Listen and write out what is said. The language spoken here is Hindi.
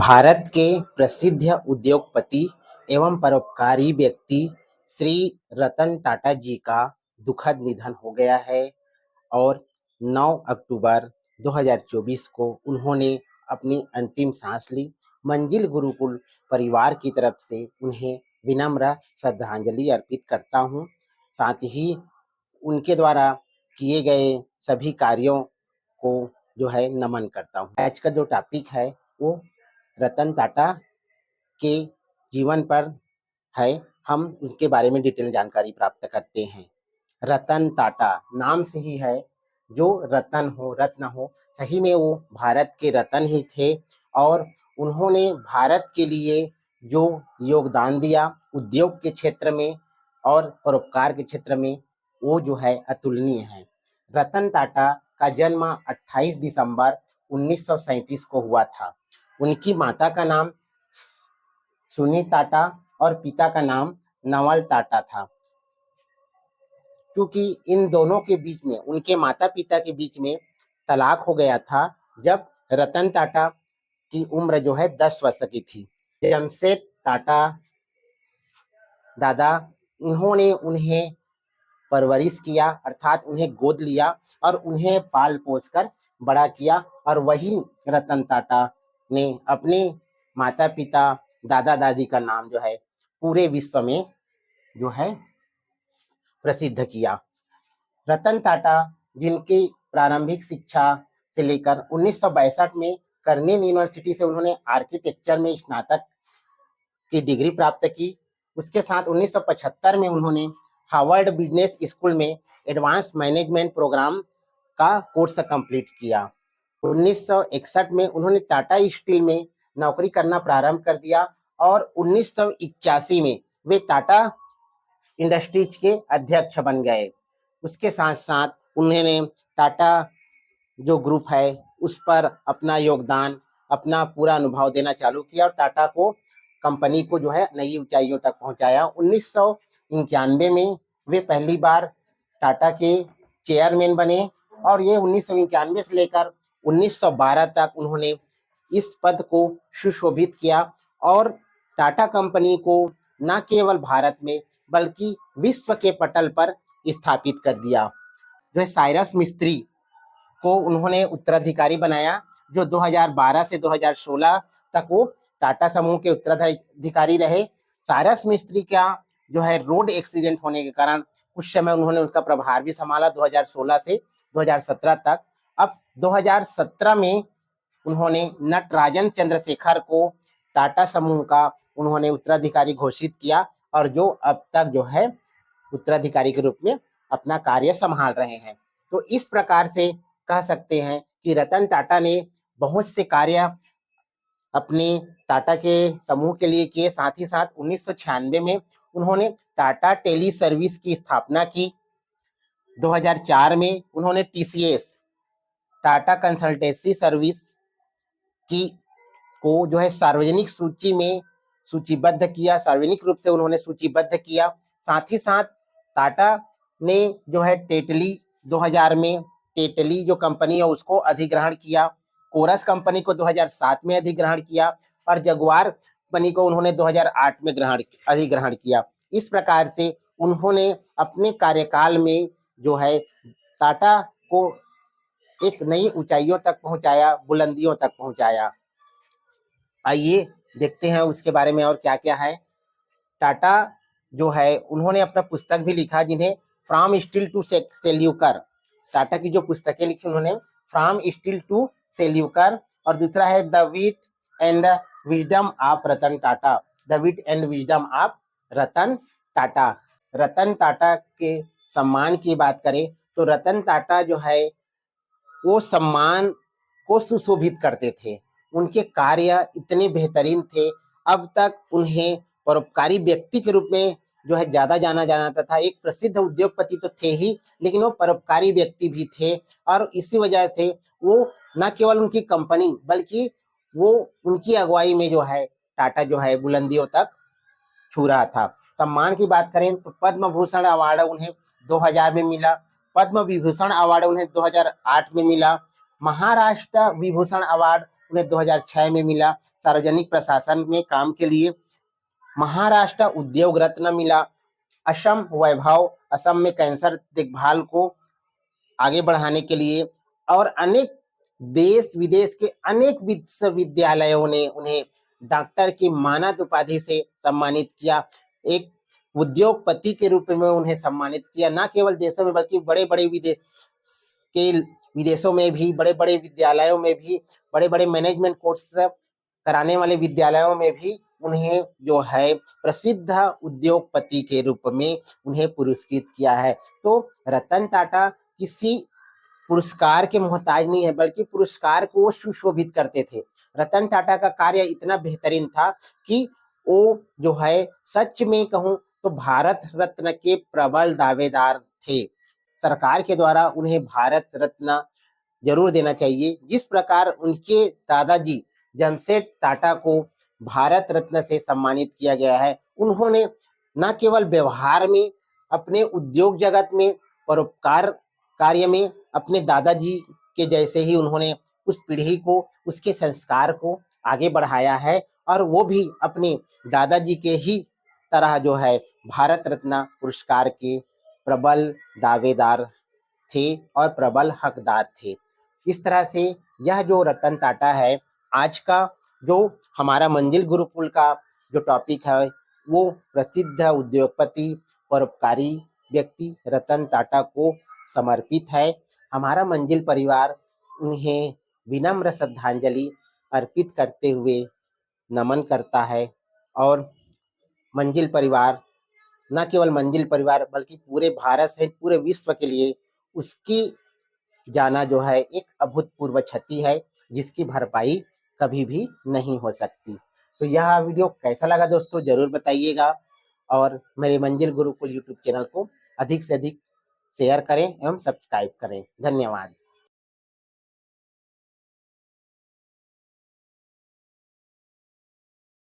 भारत के प्रसिद्ध उद्योगपति एवं परोपकारी व्यक्ति श्री रतन टाटा जी का दुखद निधन हो गया है और 9 अक्टूबर 2024 को उन्होंने अपनी अंतिम सांस ली। मंजिल गुरुकुल परिवार की तरफ से उन्हें विनम्र श्रद्धांजलि अर्पित करता हूँ। साथ ही उनके द्वारा किए गए सभी कार्यों को जो है नमन करता हूँ। आज का जो टॉपिक है वो रतन टाटा के जीवन पर है। हम उनके बारे में डिटेल जानकारी प्राप्त करते हैं। रतन टाटा नाम से ही है, जो रतन हो, रत्न हो, सही में वो भारत के रतन ही थे और उन्होंने भारत के लिए जो योगदान दिया उद्योग के क्षेत्र में और परोपकार के क्षेत्र में, वो जो है अतुलनीय है। रतन टाटा का जन्म 28 दिसंबर 1937 को हुआ था। उनकी माता का नाम सुनी टाटा और पिता का नाम नवल टाटा था। क्योंकि इन दोनों के बीच में, उनके माता पिता के बीच में तलाक हो गया था जब रतन टाटा की उम्र जो है 10 वर्ष की थी। जमशेद टाटा दादा, इन्होंने उन्हें परवरिश किया, अर्थात उन्हें गोद लिया और उन्हें पाल पोस कर बड़ा किया और वही रतन टाटा ने अपने माता पिता दादा दादी का नाम जो है पूरे विश्व में जो है प्रसिद्ध किया। रतन टाटा, जिनकी प्रारंभिक शिक्षा से लेकर 1962 में कर्नेल यूनिवर्सिटी से उन्होंने आर्किटेक्चर में स्नातक की डिग्री प्राप्त की। उसके साथ 1975 में उन्होंने हार्वर्ड बिजनेस स्कूल में एडवांस मैनेजमेंट प्रोग्राम का कोर्स कंप्लीट किया। 1961 में उन्होंने टाटा स्टील में नौकरी करना प्रारंभ कर दिया और 1981 में वे टाटा इंडस्ट्रीज के अध्यक्ष बन गए। उसके साथ साथ उन्होंने टाटा जो ग्रुप है उस पर अपना योगदान, अपना पूरा अनुभव देना चालू किया और टाटा को, कंपनी को जो है नई ऊंचाइयों तक पहुंचाया। 1991 में वे पहली बार टाटा के चेयरमैन बने और ये 1991 से लेकर 1912 तक उन्होंने इस पद को सुशोभित किया और टाटा कंपनी को न केवल भारत में बल्कि विश्व के पटल पर स्थापित कर दिया। जो है साइरस मिस्त्री को उन्होंने उत्तराधिकारी बनाया, जो 2012 से 2016 तक वो टाटा समूह के उत्तराधिकारी रहे। साइरस मिस्त्री का जो है रोड एक्सीडेंट होने के कारण उस समय उन्होंने उसका प्रभार भी संभाला 2016 से 2017 तक। अब 2017 में उन्होंने नटराजन चंद्रशेखर को टाटा समूह का उन्होंने उत्तराधिकारी घोषित किया और जो अब तक जो है उत्तराधिकारी के रूप में अपना कार्य संभाल रहे हैं। तो इस प्रकार से कह सकते हैं कि रतन टाटा ने बहुत से कार्य अपने टाटा के समूह के लिए किए। साथ ही साथ 1996 में उन्होंने टाटा टेली सर्विस की स्थापना की। 2004 में उन्होंने टीसीएस, टाटा कंसल्टेंसी सर्विस की को जो है सार्वजनिक सूची में सूचीबद्ध किया, सार्वजनिक रूप से उन्होंने सूचीबद्ध किया। साथ ही साथ टाटा ने जो है टेटली 2000 में टेटली जो कंपनी है उसको अधिग्रहण किया। कोरस कंपनी को 2007 में अधिग्रहण किया और जगुआर कंपनी को उन्होंने 2008 में अधिग्रहण किया। इस प्रकार से उन्होंने अपने कार्यकाल में जो है टाटा को एक नई ऊंचाइयों तक पहुंचाया, बुलंदियों तक पहुंचाया। आइए देखते हैं उसके बारे में और क्या क्या है। टाटा जो है उन्होंने अपना पुस्तक भी लिखा, जिन्हें फ्रॉम स्टील टू सेल्यूकर, टाटा की जो पुस्तकें लिखी उन्होंने फ्रॉम स्टील टू सेल्यूकर, और दूसरा है the wit and wisdom of Ratan Tata, the wit and wisdom of Ratan Tata. Ratan Tata के सम्मान की बात करें तो रतन टाटा जो है वो सम्मान को सुशोभित करते थे। उनके कार्य इतने बेहतरीन थे, अब तक उन्हें परोपकारी व्यक्ति के रूप में जो है ज्यादा जाना जाता था। एक प्रसिद्ध उद्योगपति तो थे ही, लेकिन वो परोपकारी व्यक्ति भी थे और इसी वजह से वो न केवल उनकी कंपनी बल्कि वो उनकी अगुवाई में जो है टाटा जो है बुलंदियों तक छू रहा था। सम्मान की बात करें तो पद्म भूषण अवार्ड उन्हें 2000 में मिला, पद्म विभूषण अवार्ड उन्हें 2008 में मिला, महाराष्ट्र विभूषण अवार्ड उन्हें 2006 में मिला। सार्वजनिक प्रशासन में काम के लिए महाराष्ट्र उद्योग रत्न मिला। असम वैभव, असम में कैंसर देखभाल को आगे बढ़ाने के लिए, और अनेक देश विदेश के अनेक विश्वविद्यालयों ने उन्हें डॉक्टर की मानद उपाधि से सम्मानित किया। एक उद्योगपति के रूप में उन्हें सम्मानित किया, न केवल देशों में बल्कि बड़े बड़े विदेशों में भी, बड़े बड़े विद्यालयों में भी, बड़े बड़े मैनेजमेंट कोर्स कराने वाले विद्यालयों में भी उन्हें जो है प्रसिद्ध उद्योगपति के रूप में उन्हें पुरस्कृत किया है। तो रतन टाटा किसी पुरस्कार के मोहताज नहीं है, बल्कि पुरस्कार को वो सुशोभित करते थे। रतन टाटा का कार्य इतना बेहतरीन था कि वो जो है सच में कहूं तो भारत रत्न के प्रबल दावेदार थे। सरकार के द्वारा उन्हें भारत रत्न जरूर देना चाहिए। जिस प्रकार उनके दादाजी जमशेद टाटा को भारत रत्न से सम्मानित किया गया है, उन्होंने न केवल व्यवहार में, अपने उद्योग जगत में, परोपकार कार्य में अपने दादाजी के जैसे ही उन्होंने उस पीढ़ी को, उसके संस्कार को आगे बढ़ाया है, और वो भी अपने दादाजी के ही तरह जो है भारत रत्न पुरस्कार के प्रबल दावेदार थे और प्रबल हकदार थे। इस तरह से यह जो रतन टाटा है, आज का जो हमारा मंजिल गुरुकुल का जो टॉपिक है, वो प्रसिद्ध उद्योगपति, परोपकारी व्यक्ति रतन टाटा को समर्पित है। हमारा मंजिल परिवार उन्हें विनम्र श्रद्धांजलि अर्पित करते हुए नमन करता है, और मंजिल परिवार, न केवल मंजिल परिवार बल्कि पूरे भारत सहित पूरे विश्व के लिए उसकी जाना जो है एक अभूतपूर्व क्षति है, जिसकी भरपाई कभी भी नहीं हो सकती। तो यह वीडियो कैसा लगा दोस्तों, जरूर बताइएगा, और मेरे मंजिल गुरुकुल यूट्यूब चैनल को अधिक से अधिक शेयर करें एवं सब्सक्राइब करें। धन्यवाद।